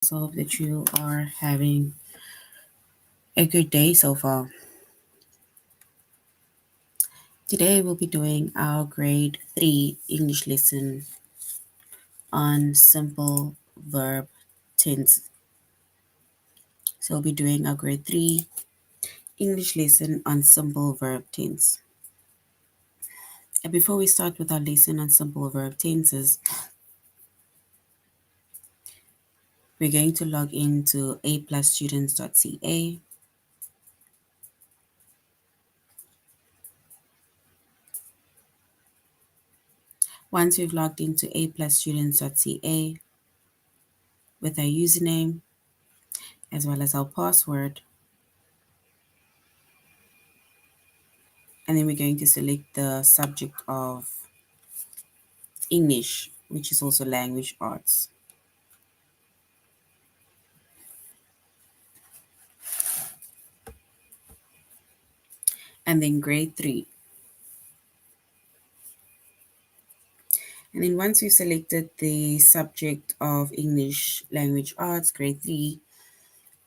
So hope that you are having a good day so far. Today we'll be doing our grade 3 English lesson on simple verb tense. So we'll be doing our grade 3 English lesson on simple verb tense. And before we start with our lesson on simple verb tenses, we're going to log into aplusstudents.ca. Once we've logged into aplusstudents.ca with our username as well as our password, and then we're going to select the subject of English, which is also language arts. And then grade 3. And then once we've selected the subject of English language arts, grade 3,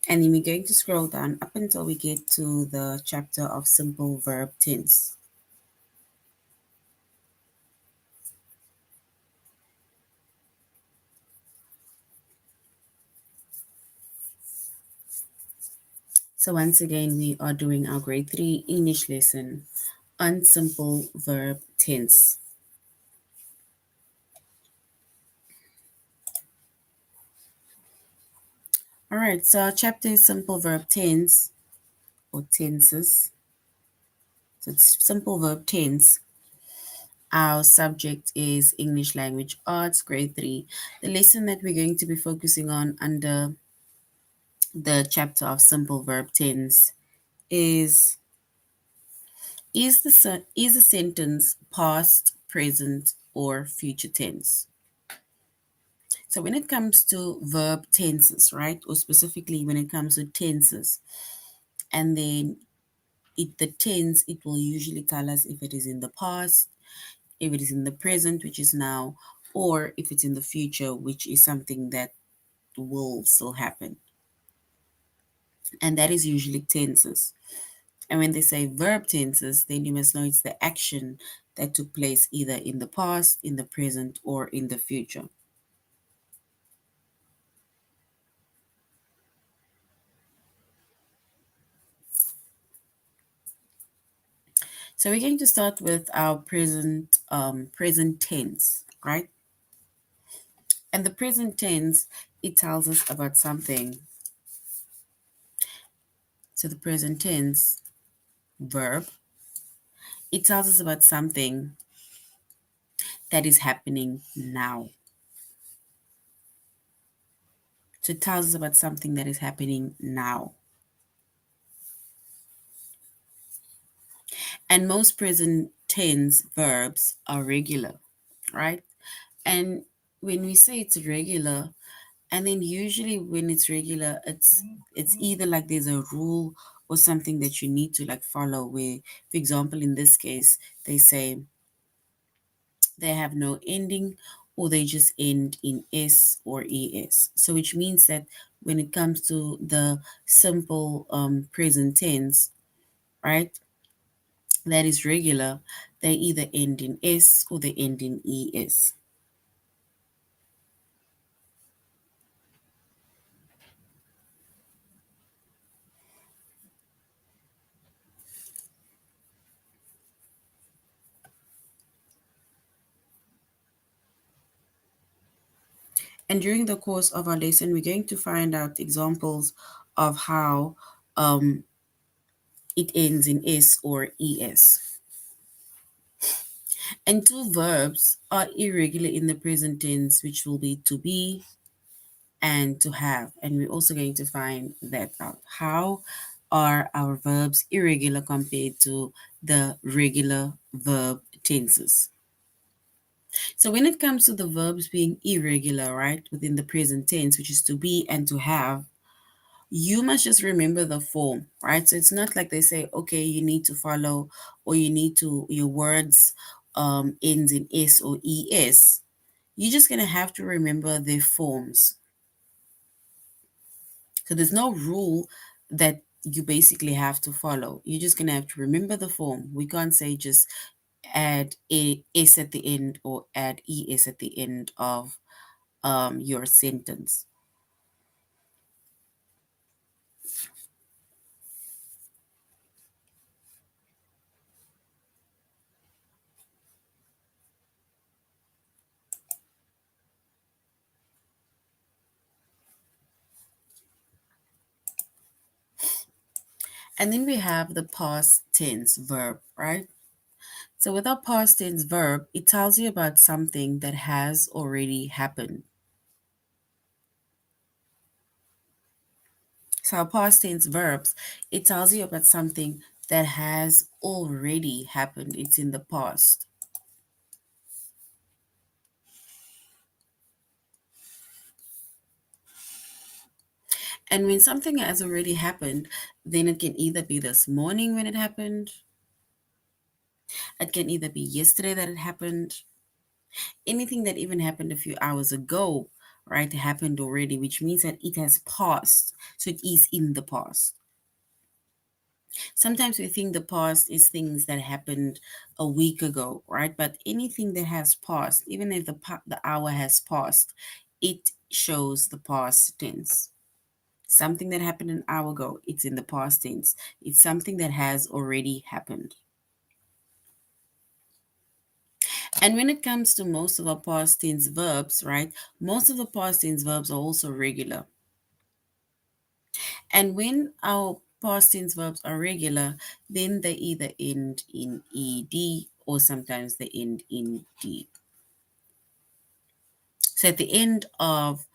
and then we're going to scroll down up until we get to the chapter of simple verb tense. So once again, we are doing our grade 3 English lesson on simple verb tense. All right, so our chapter is simple verb tense or tenses. So it's simple verb tense. Our subject is English Language Arts, grade 3. The lesson that we're going to be focusing on under the chapter of simple verb tense is is the sentence past, present, or future tense? So when it comes to verb tenses, right, or specifically when it comes to tenses, and then the tense, it will usually tell us if it is in the past, if it is in the present, which is now, or if it's in the future, which is something that will still happen. And that is usually tenses. And when they say verb tenses, then you must know it's the action that took place either in the past, in the present, or in the future. So we're going to start with our present tense, right? And the present tense, it tells us about something. So the present tense verb, it tells us about something that is happening now. So it tells us about something that is happening now. And most present tense verbs are regular, right? And when we say it's regular, and then usually when it's regular, it's either like there's a rule or something that you need to like follow where, for example, in this case, they say they have no ending or they just end in S or ES. So which means that when it comes to the simple present tense, right, that is regular, they either end in S or they end in ES. And during the course of our lesson, we're going to find out examples of how it ends in S or ES. And two verbs are irregular in the present tense, which will be to be and to have. And we're also going to find that out. How are our verbs irregular compared to the regular verb tenses? So when it comes to the verbs being irregular, right, within the present tense, which is to be and to have, you must just remember the form, right? So it's not like they say, okay, you need to follow or you need to, your words ends in S or ES. You're just going to have to remember their forms. So there's no rule that you basically have to follow. You're just going to have to remember the form. We can't say just add a s at the end or add es at the end of your sentence. And then we have the past tense verb, right? So with our past tense verb, it tells you about something that has already happened. So our past tense verbs, it tells you about something that has already happened. It's in the past. And when something has already happened, then it can either be this morning when it happened, it can either be yesterday that it happened, anything that even happened a few hours ago, right, happened already, which means that it has passed. So it is in the past. Sometimes we think the past is things that happened a week ago, right? But anything that has passed, even if the hour has passed, it shows the past tense. Something that happened an hour ago, it's in the past tense. It's something that has already happened. And when it comes to most of our past tense verbs, right, most of the past tense verbs are also regular. And when our past tense verbs are regular, then they either end in ed or sometimes they end in d. So at the end of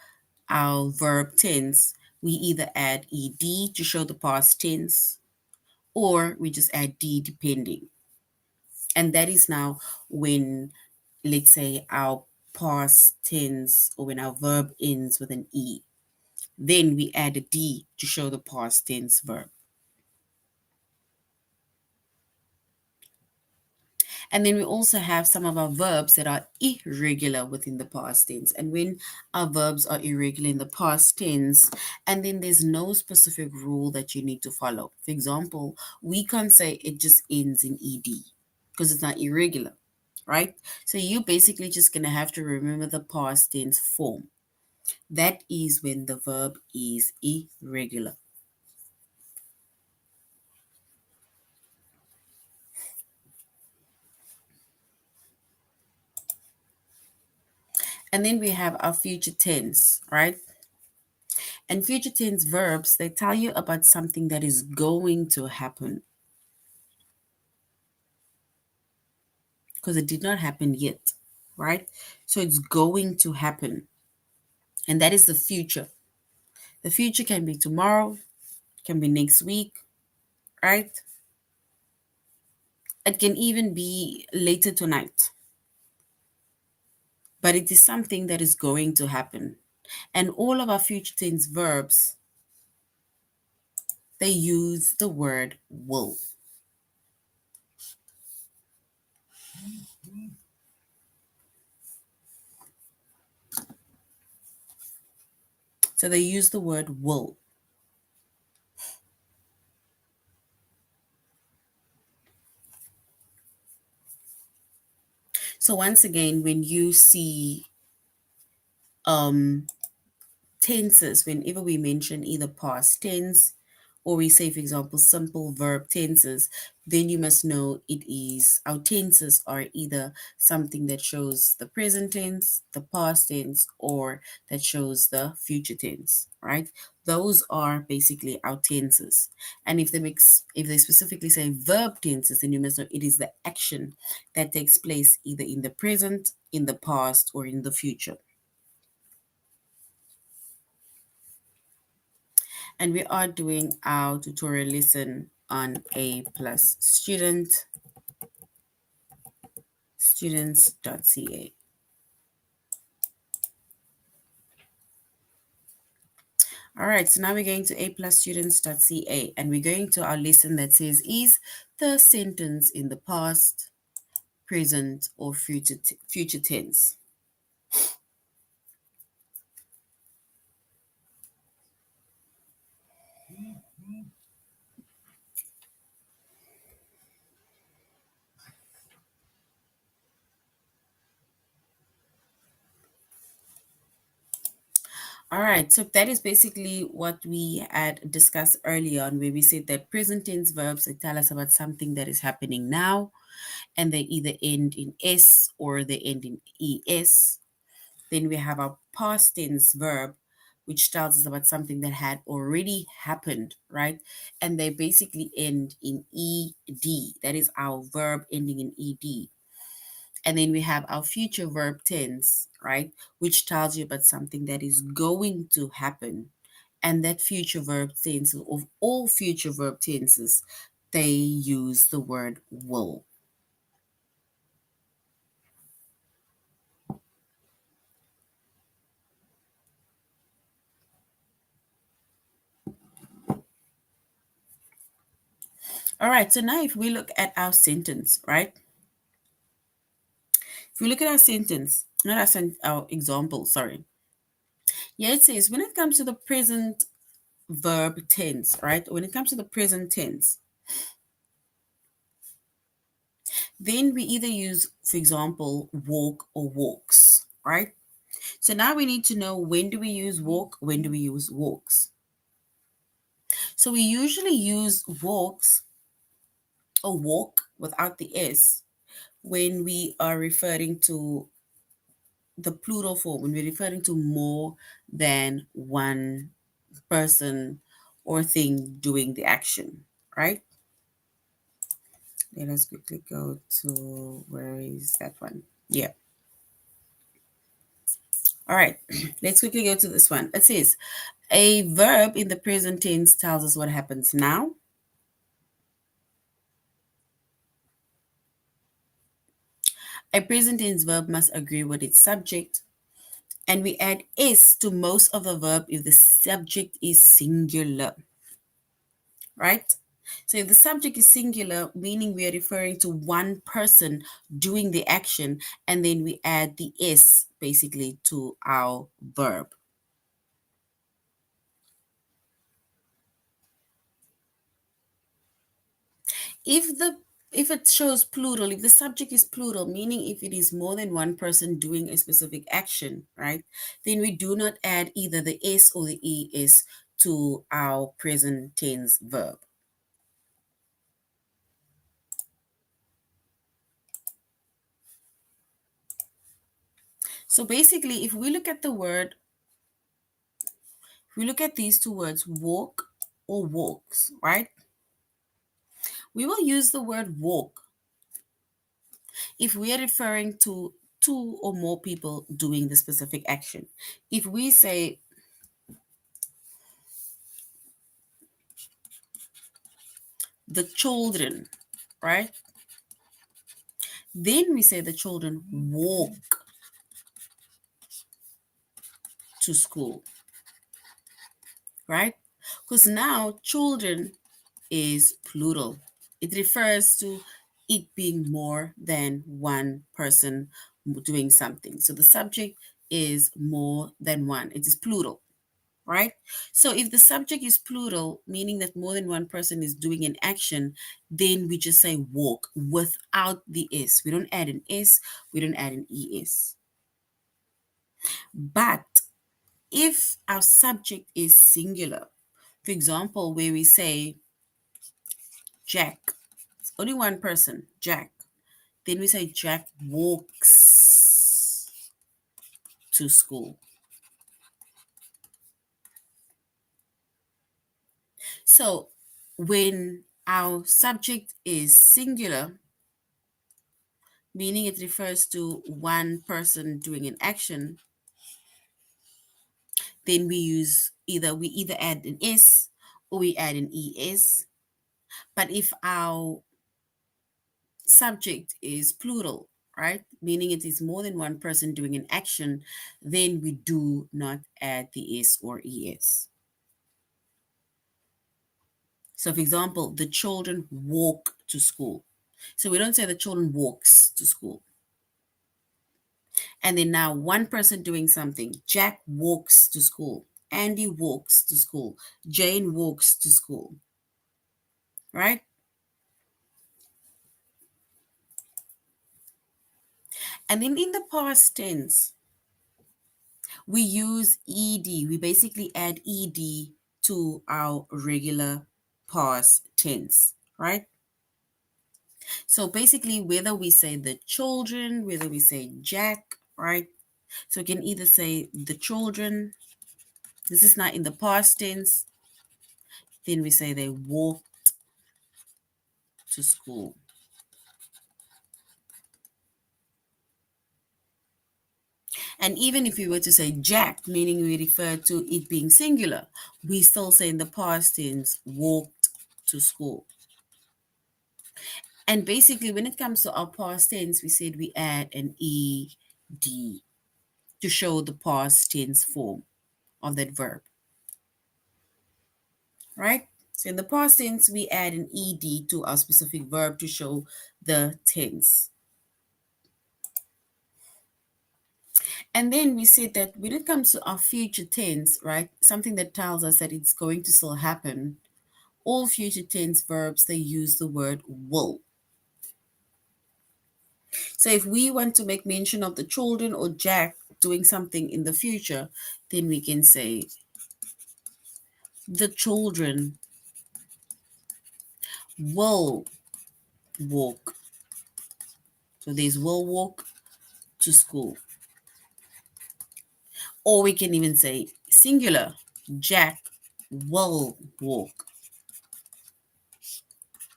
our verb tense, we either add ed to show the past tense or we just add d depending. And that is now when, let's say, our past tense or when our verb ends with an e. Then we add a d to show the past tense verb. And then we also have some of our verbs that are irregular within the past tense. And when our verbs are irregular in the past tense, and then there's no specific rule that you need to follow. For example, we can't say it just ends in ed because it's not irregular, right? So you're basically just going to have to remember the past tense form. That is when the verb is irregular. And then we have our future tense, right? And future tense verbs, they tell you about something that is going to happen because it did not happen yet, right? So it's going to happen. And that is the future. The future can be tomorrow, can be next week, right? It can even be later tonight. But it is something that is going to happen. And all of our future tense verbs, they use the word will. So they use the word will. So once again, when you see um, tenses, whenever we mention either past tense or we say, for example, simple verb tenses, then you must know it is our tenses are either something that shows the present tense, the past tense, or that shows the future tense, right? Those are basically our tenses. And if they specifically say verb tenses, then you must know it is the action that takes place either in the present, in the past, or in the future. And we are doing our tutorial lesson on A plus students.ca. All right, so now we're going to A plus students.ca and we're going to our lesson that says, is the sentence in the past, present, or future tense? All right, so that is basically what we had discussed earlier on, where we said that present tense verbs, they tell us about something that is happening now, and they either end in S or they end in ES. Then we have our past tense verb, which tells us about something that had already happened, right? And they basically end in ED. That is our verb ending in ED. And then we have our future verb tense, right? Which tells you about something that is going to happen. And that future verb tense, of all future verb tenses, they use the word will. All right, so now if we look at our sentence, right? If we look at our sentence, not our example, sorry. Yeah, it says when it comes to the present verb tense, right? When it comes to the present tense, then we either use, for example, walk or walks, right? So now we need to know, when do we use walk, when do we use walks? So we usually use walks or walk without the S when we are referring to the plural form, when we're referring to more than one person or thing doing the action, right? Let us quickly go to, where is that one? Yeah. All right. Let's quickly go to this one. It says a verb in the present tense tells us what happens now. A present tense verb must agree with its subject, and we add s to most of the verb if the subject is singular, right? So if the subject is singular, meaning we are referring to one person doing the action, and then we add the s basically to our verb. If the if it shows plural, if the subject is plural, meaning if it is more than one person doing a specific action, right, then we do not add either the s or the es to our present tense verb. So basically, if we look at the word, if we look at these two words, walk or walks, right, we will use the word walk if we are referring to two or more people doing the specific action. If we say the children, right, then we say the children walk to school, right? Because now children is plural. It refers to it being more than one person doing something. So the subject is more than one. It is plural, right? So if the subject is plural, meaning that more than one person is doing an action, then we just say walk without the s. We don't add an s, we don't add an es. But if our subject is singular, for example, where we say Jack, it's only one person, Jack, then we say Jack walks to school. So when our subject is singular, meaning it refers to one person doing an action, then we either add an s or we add an es. But if our subject is plural, right? Meaning it is more than one person doing an action, then we do not add the s or es. So, for example, the children walk to school. So we don't say the children walks to school. And then now one person doing something. Jack walks to school. Andy walks to school. Jane walks to school. Right? And then in the past tense, We use ed. We basically add ed to our regular past tense, right? So basically, whether we say the children, whether we say Jack, right? So we can either say the children, this is not in the past tense, then we say they walked to school. And even if we were to say Jack, meaning we refer to it being singular, we still say in the past tense, walked to school. And basically, when it comes to our past tense, we said we add an ed to show the past tense form of that verb, right? So in the past tense, we add an ed to our specific verb to show the tense. And then we said that when it comes to our future tense, right, something that tells us that it's going to still happen, all future tense verbs, they use the word will. So if we want to make mention of the children or Jack doing something in the future, then we can say the children will walk. So there's will walk to school. Or we can even say singular, Jack will walk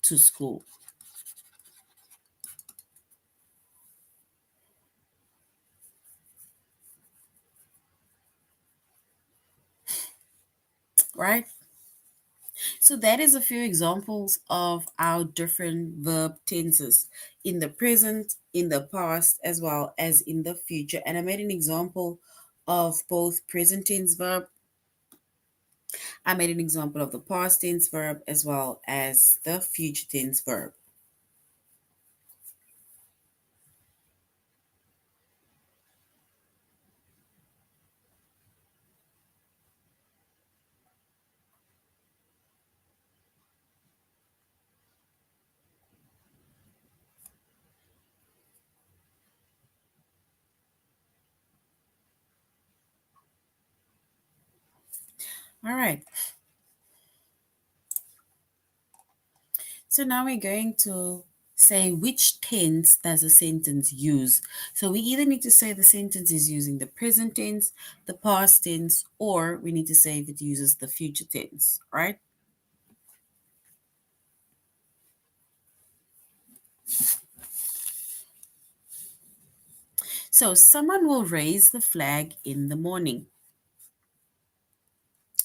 to school. Right? So that is a few examples of our different verb tenses in the present, in the past, as well as in the future. And I made an example of both present tense verb. I made an example of the past tense verb as well as the future tense verb. All right. So now we're going to say which tense does a sentence use. So we either need to say the sentence is using the present tense, the past tense, or we need to say if it uses the future tense, right? So someone will raise the flag in the morning.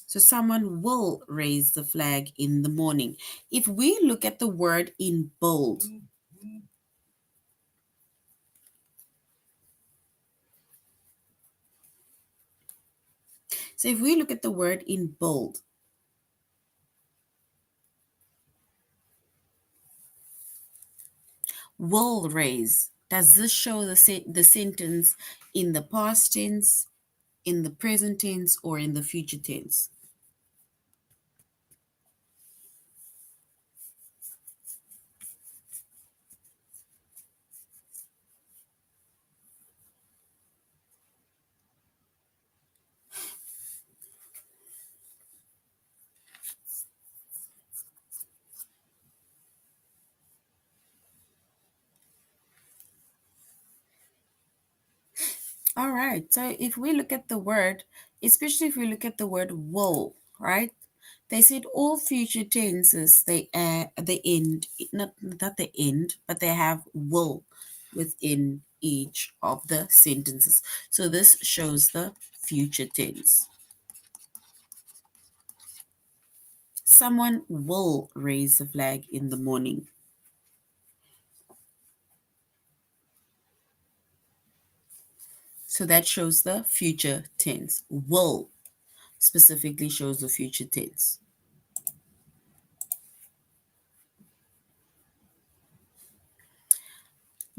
So someone will raise the flag in the morning. If we look at the word in bold, so if we look at the word in bold, will raise, does this show the sentence in the past tense, in the present tense, or in the future tense? All right, so if we look at the word, especially if we look at the word will, right? They said all future tenses they end, not the end, but they have will within each of the sentences. So this shows the future tense. Someone will raise the flag in the morning. So that shows the future tense. Will specifically shows the future tense.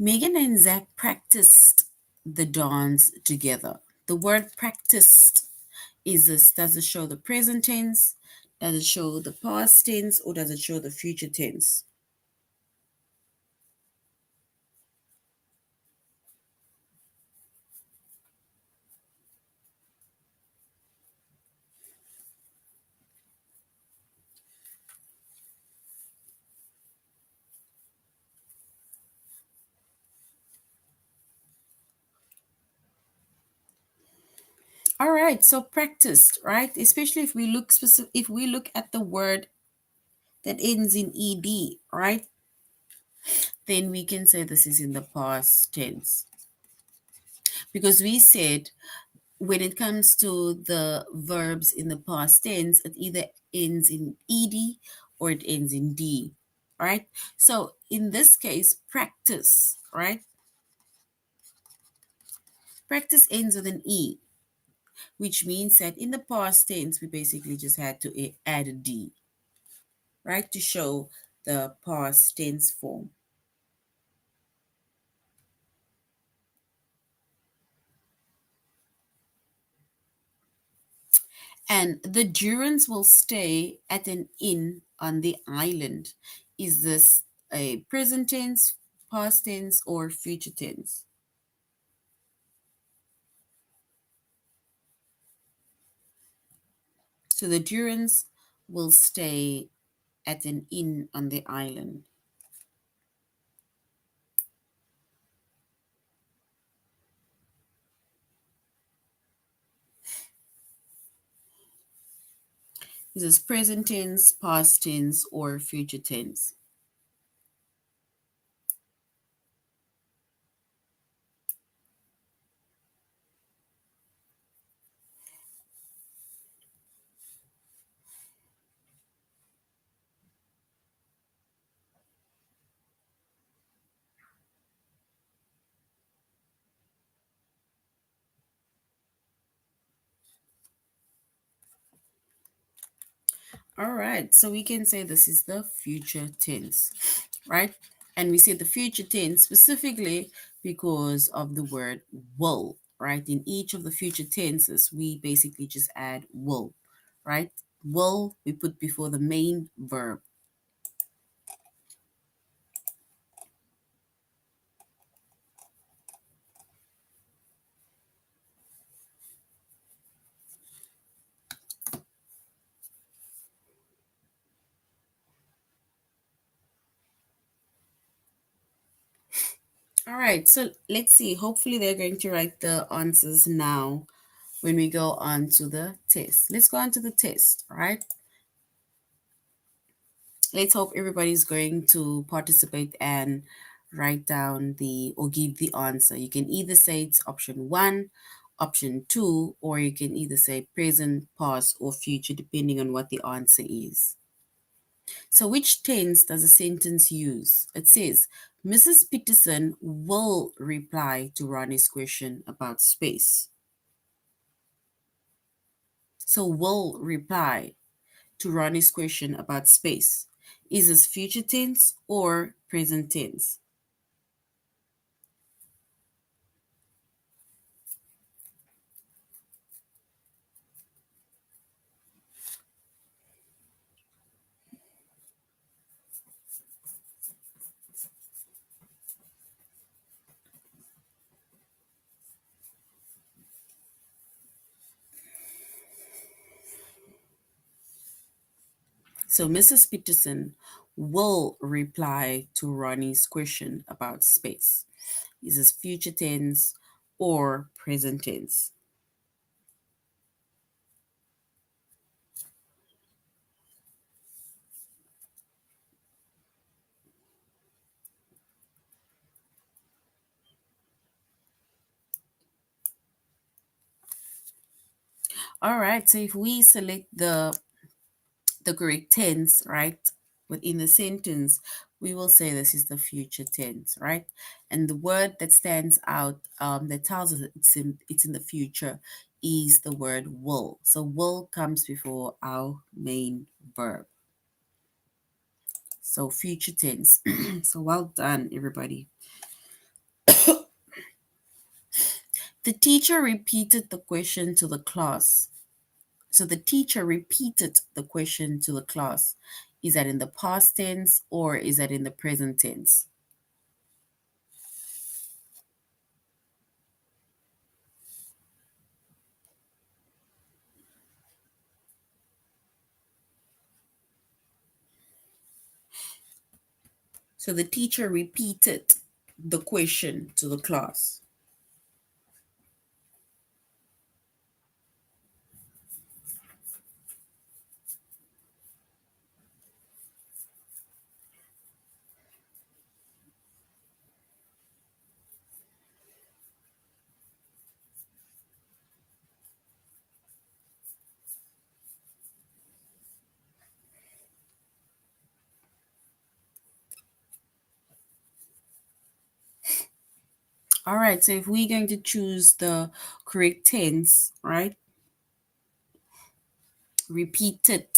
Megan and Zach practiced the dance together. The word practiced is this, does it show the present tense? Does it show the past tense, or does it show the future tense? All right, so practiced, right? Especially if we look if we look at the word that ends in ed, right? Then we can say this is in the past tense. Because we said when it comes to the verbs in the past tense, it either ends in ed or it ends in d, right? So in this case, practice, right? Practice ends with an e, which means that in the past tense, we basically just had to add a d, right, to show the past tense form. And the Durans will stay at an inn on the island. Is this a present tense, past tense, or future tense? So the Durans will stay at an inn on the island. Is this present tense, past tense, or future tense? All right, so we can say this is the future tense, right? And we say the future tense specifically because of the word will, right? In each of the future tenses, we basically just add will, right? Will we put before the main verb. All right, so let's see. Hopefully, they're going to write the answers now when we go on to the test. Let's go on to the test, all right? Let's hope everybody's going to participate and write down the or give the answer. You can either say it's option one, option two, or you can either say present, past, or future, depending on what the answer is. So, which tense does a sentence use? It says, Mrs. Peterson will reply to Ronnie's question about space. So, will reply to Ronnie's question about space. Is this future tense or present tense? So Mrs. Peterson will reply to Ronnie's question about space. Is this future tense or present tense? All right, so if we select the correct tense, right, within the sentence, we will say this is the future tense, right? And the word that stands out, that tells us that it's in the future, is the word will. So will comes before our main verb. So future tense. So well done, everybody. The teacher repeated the question to the class. So the teacher repeated the question to the class. Is that in the past tense or is that in the present tense? So the teacher repeated the question to the class. All right, so if we're going to choose the correct tense, right? Repeated,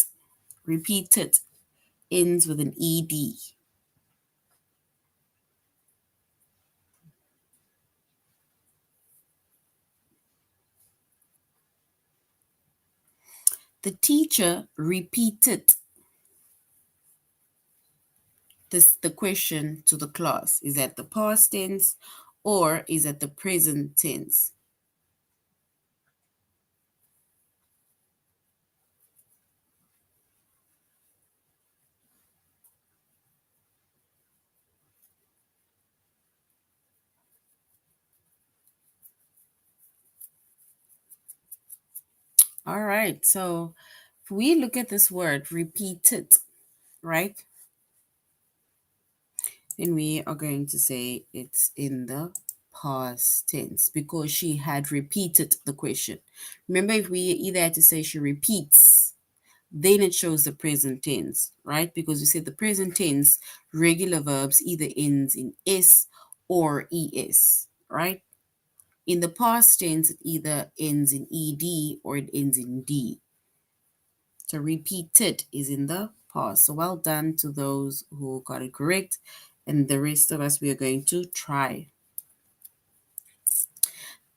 repeated ends with an ed. The teacher repeated the question to the class. Is that the past tense or is that the present tense? All right, so if we look at this word repeated, right? Then we are going to say it's in the past tense because she had repeated the question. Remember, if we either had to say she repeats, then it shows the present tense, right? Because we said the present tense, regular verbs either ends in S or ES, right? In the past tense, it either ends in ED or it ends in D. So repeated is in the past. So well done to those who got it correct. And the rest of us, we are going to try.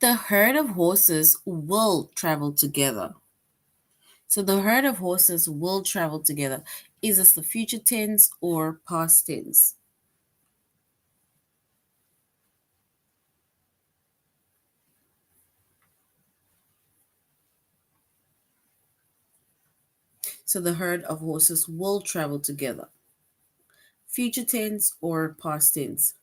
The herd of horses will travel together. So the herd of horses will travel together. Is this the future tense or past tense? So the herd of horses will travel together. Future tense or past tense?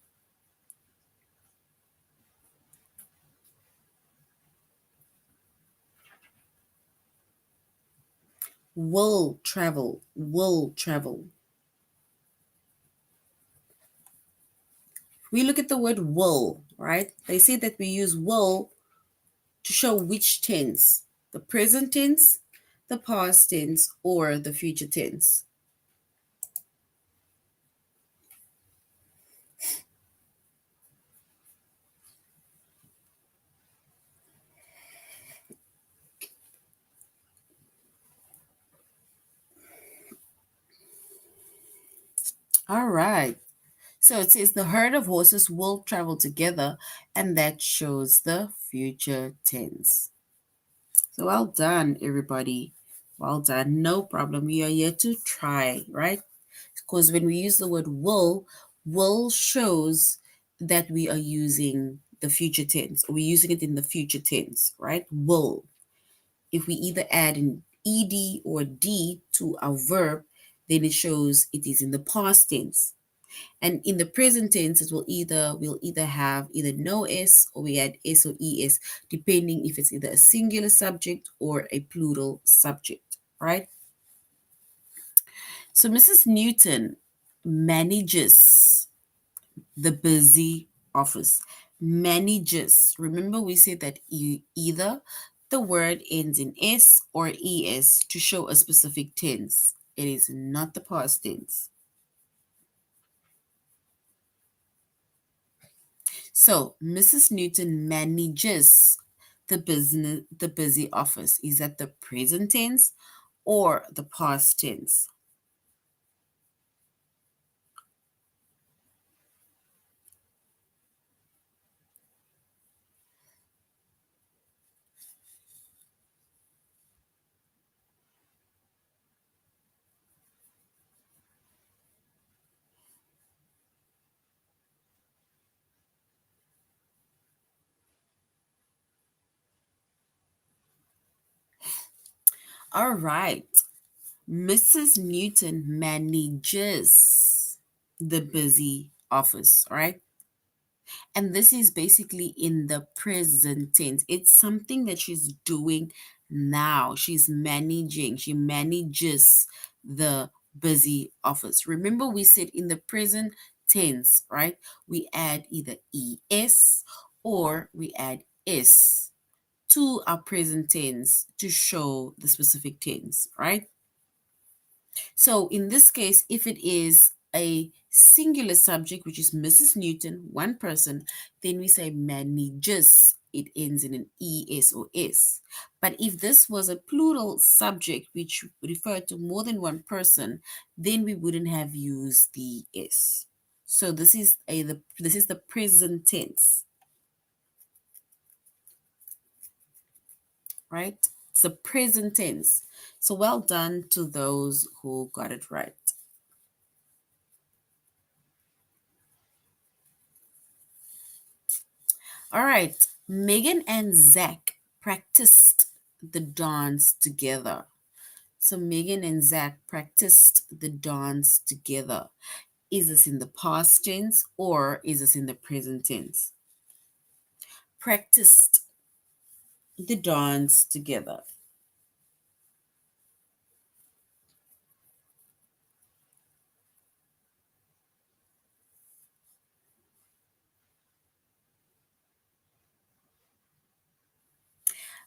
Will travel, will travel. We look at the word will, right? They say that we use will to show which tense, the present tense, the past tense, or the future tense. All right. So it says the herd of horses will travel together, and that shows the future tense. So well done, everybody. Well done. No problem. We are here to try, right? Because when we use the word will shows that we are using the future tense, or we're using it in the future tense, right? Will. If we either add an ed or d to our verb, then it shows it is in the past tense. And in the present tense, it will either we'll either have either no s or we add s or es, depending if it's either a singular subject or a plural subject, right? So Mrs. Newton manages the busy office. Manages. Remember, we said that either the word ends in s or es to show a specific tense. It is not the past tense. So Mrs. Newton manages the busy office. Is that the present tense or the past tense? All right. Mrs. Newton manages the busy office, right? And this is basically in the present tense. It's something that she's doing now. She's managing, she manages the busy office. Remember, we said in the present tense, right? We add either es or we add s to our present tense to show the specific tense, right? So in this case, if it is a singular subject, which is Mrs. Newton, one person, then we say manages. It ends in an es or s. But if this was a plural subject, which referred to more than one person, then we wouldn't have used the s. So this is the present tense, right? It's the present tense. So well done to those who got it right. All right. Megan and Zach practiced the dance together. So Megan and Zach practiced the dance together. Is this in the past tense or is this in the present tense? Practiced the dance together.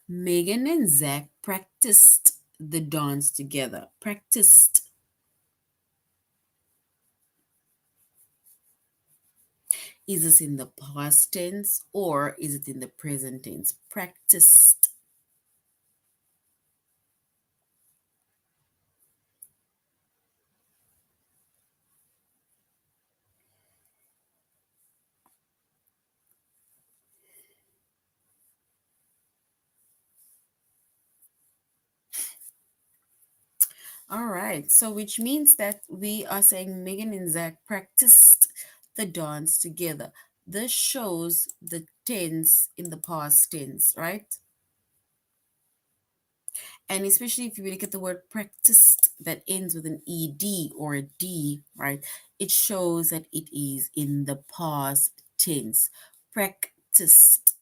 Megan and Zach practiced the dance together. Practiced. Is this in the past tense or is it in the present tense? Practiced. All right, so which means that we are saying Megan and Zach practiced the dance together. This shows the tense in the past tense, right? And especially if you look at the word practiced that ends with an ed or a d, right? It shows that it is in the past tense. Practiced,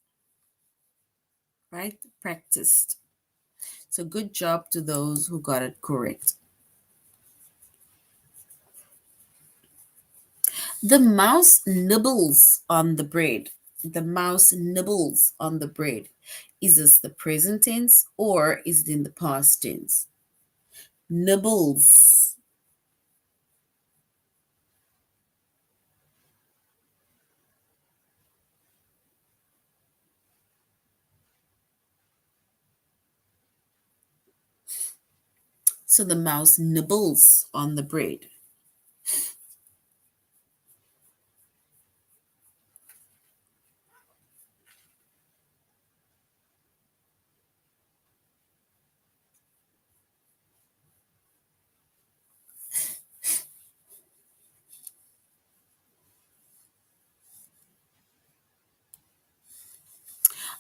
right? Practiced. So good job to those who got it correct. The mouse nibbles on the bread. The mouse nibbles on the bread. Is this the present tense or is it in the past tense? Nibbles. So the mouse nibbles on the bread.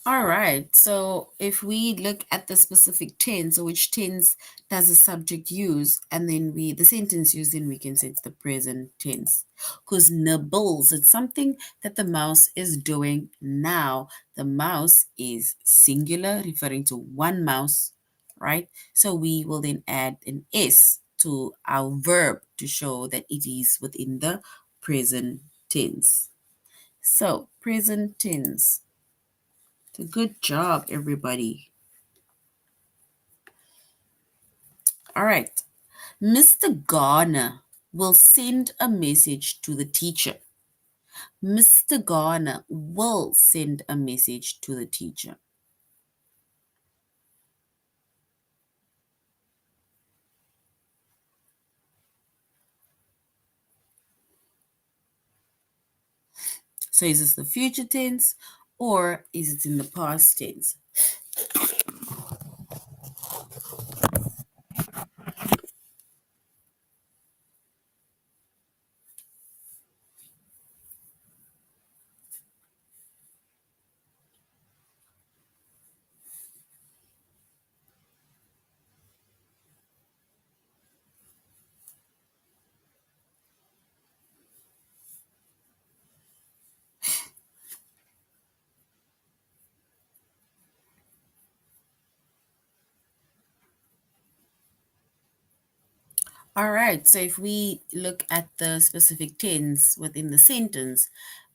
All right. So if we look at the specific tense, or which tense does the subject use, and then the sentence used, then we can say it's the present tense. Because nibbles, it's something that the mouse is doing now. The mouse is singular, referring to one mouse, right? So we will then add an S to our verb to show that it is within the present tense. So present tense. So good job, everybody. All right. Mr. Garner will send a message to the teacher. Mr. Garner will send a message to the teacher. So is this the future tense or is it in the past tense? All right, so if we look at the specific tense within the sentence,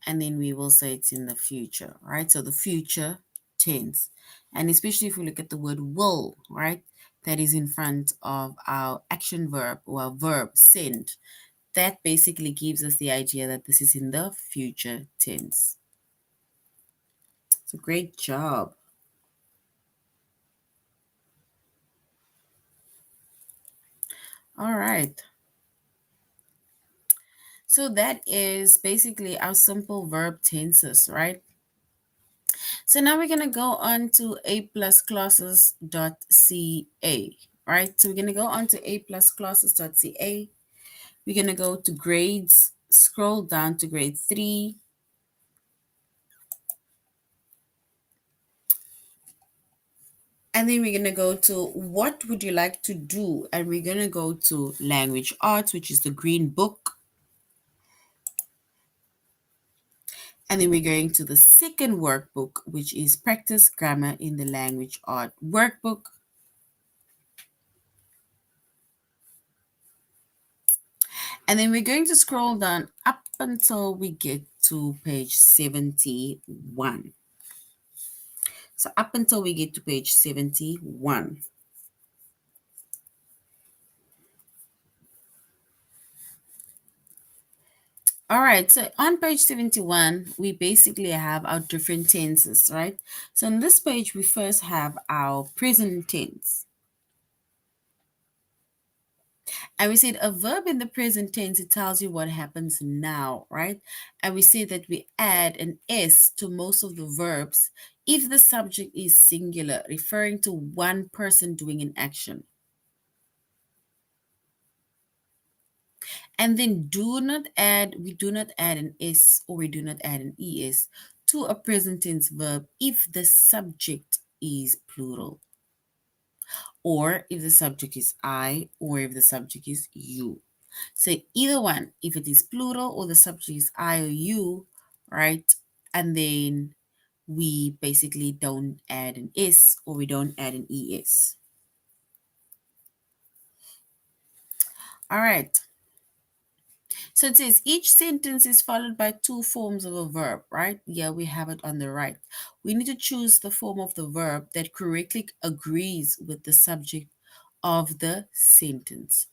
and then we will say it's in the future, right? So the future tense. And especially if we look at the word will, right? That is in front of our action verb or our verb send. that basically gives us the idea that this is in the future tense. So great job. All right. So that is basically our simple verb tenses, right? So now we're going to go on to A plus classes.ca, right? So we're going to go on to A plus classes.ca. We're going to go to grades, scroll down to grade 3. And then we're going to go to what would you like to do? And we're going to go to language arts, which is the green book. And then we're going to the second workbook, which is practice grammar in the language art workbook. And then we're going to scroll down up until we get to page 71. So up until we get to page 71. All right, so on page 71, we basically have our different tenses, right? So on this page, we first have our present tense. And we said a verb in the present tense, it tells you what happens now, right? And we say that we add an S to most of the verbs if the subject is singular, referring to one person doing an action. And then we do not add an S or we do not add an ES to a present tense verb if the subject is plural, or if the subject is I, or if the subject is you. So either one, if it is plural or the subject is I or you, right? And then we basically don't add an S or we don't add an ES. All right. So it says each sentence is followed by two forms of a verb, right? Yeah, we have it on the right. We need to choose the form of the verb that correctly agrees with the subject of the sentence.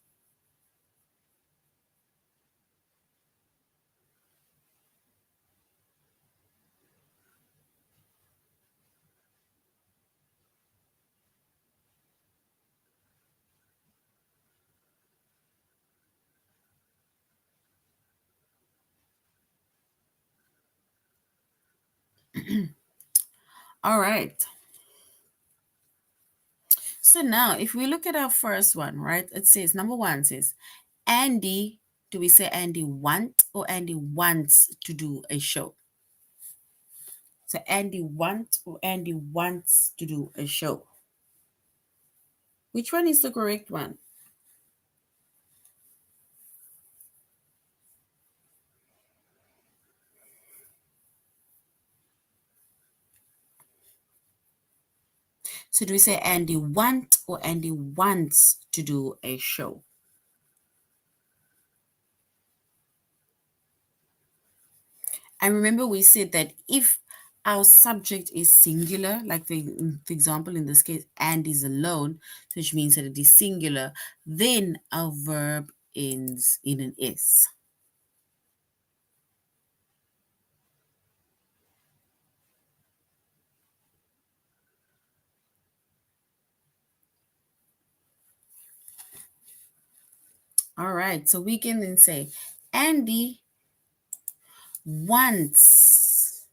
All right. So now if we look at our first one, right? It says number one says, Andy, do we say Andy want or Andy wants to do a show? So Andy want or Andy wants to do a show? Which one is the correct one? So do we say Andy want or Andy wants to do a show? And remember we said that if our subject is singular, like for example, in this case, Andy is alone, which means that it is singular, then our verb ends in an S. All right, so we can then say, Andy wants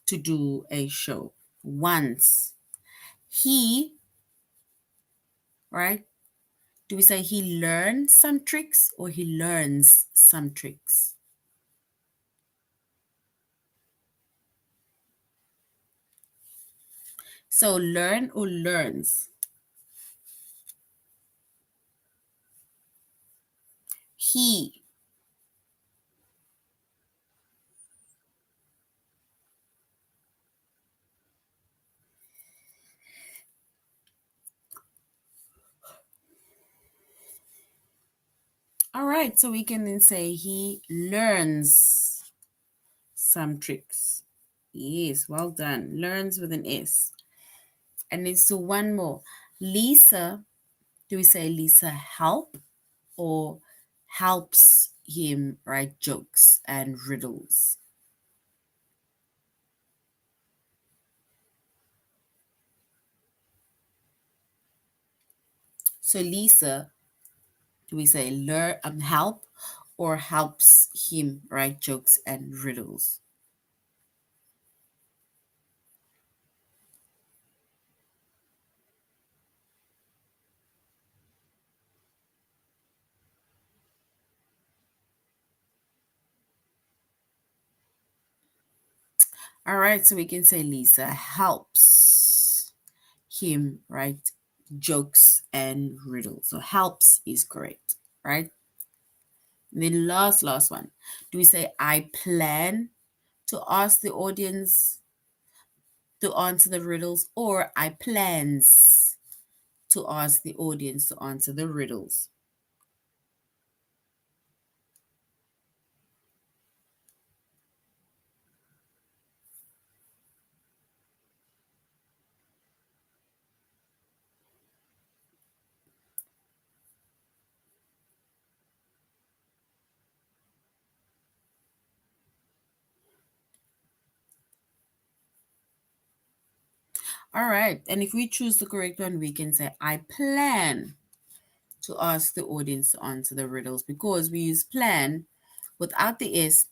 to do a show. Wants. He, right? Do we say he learned some tricks or he learns some tricks? So learn or learns? He. All right, so we can then say he learns some tricks. Yes, well done. Learns with an S. And then so one more. Lisa, do we say Lisa help or helps him write jokes and riddles. So Lisa, do we say learn help or helps him write jokes and riddles? All right, so we can say Lisa helps him write jokes and riddles. So helps is correct, right? And then last one. Do we say I plan to ask the audience to answer the riddles, or I plans to ask the audience to answer the riddles? All right, and if we choose the correct one, we can say I plan to ask the audience to answer the riddles, because we use plan without the S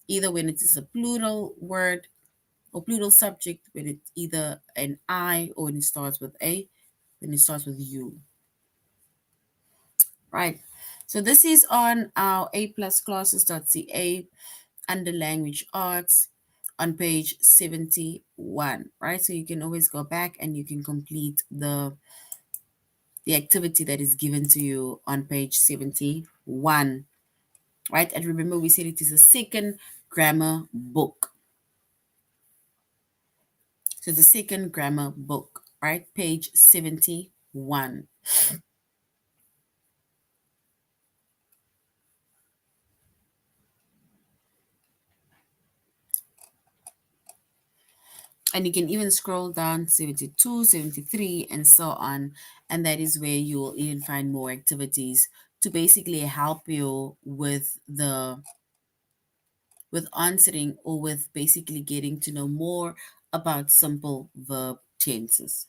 either when it is a plural word or plural subject, when it's either an I or when it starts with A, when it starts with you. Right. So this is on our aplusclasses.ca under language arts on page 71, right? So you can always go back and you can complete the activity that is given to you on page 71, right? And remember, we said it is a second grammar book. So the second grammar book, right? Page 71. And you can even scroll down 72, 73, and so on. And that is where you will even find more activities to basically help you with answering, or with basically getting to know more about simple verb tenses.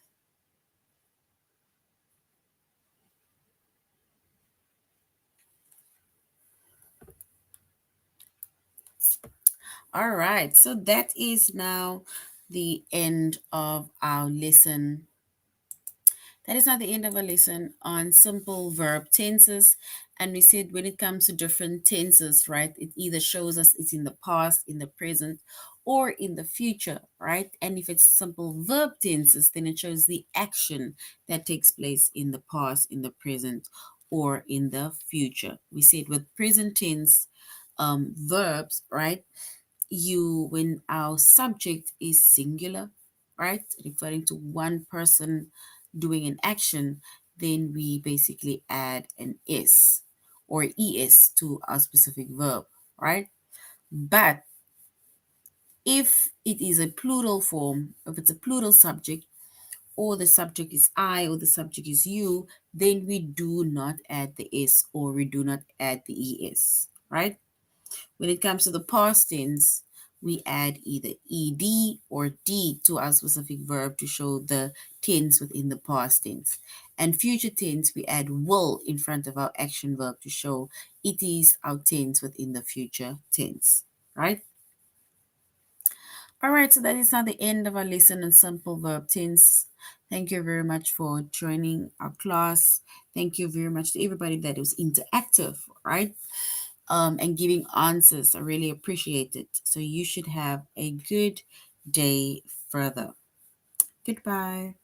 All right, so that is now the end of our lesson. That is not the end of our lesson on simple verb tenses. And we said when it comes to different tenses, right, it either shows us it's in the past, in the present, or in the future, right? And if it's simple verb tenses, then it shows the action that takes place in the past, in the present, or in the future. We said with present tense verbs, right? When our subject is singular, right, referring to one person doing an action, then we basically add an s or es to our specific verb, right? But if it is a plural form, if it's a plural subject, or the subject is I or the subject is you, then we do not add the s, or we do not add the es, right? When it comes to the past tense, we add either ed or d to our specific verb to show the tense within the past tense. And future tense, we add will in front of our action verb to show it is our tense within the future tense, right? All right, so that is now the end of our lesson on simple verb tense. Thank you very much for joining our class. Thank you very much to everybody that was interactive, right? And giving answers. I really appreciate it. So you should have a good day further. Goodbye.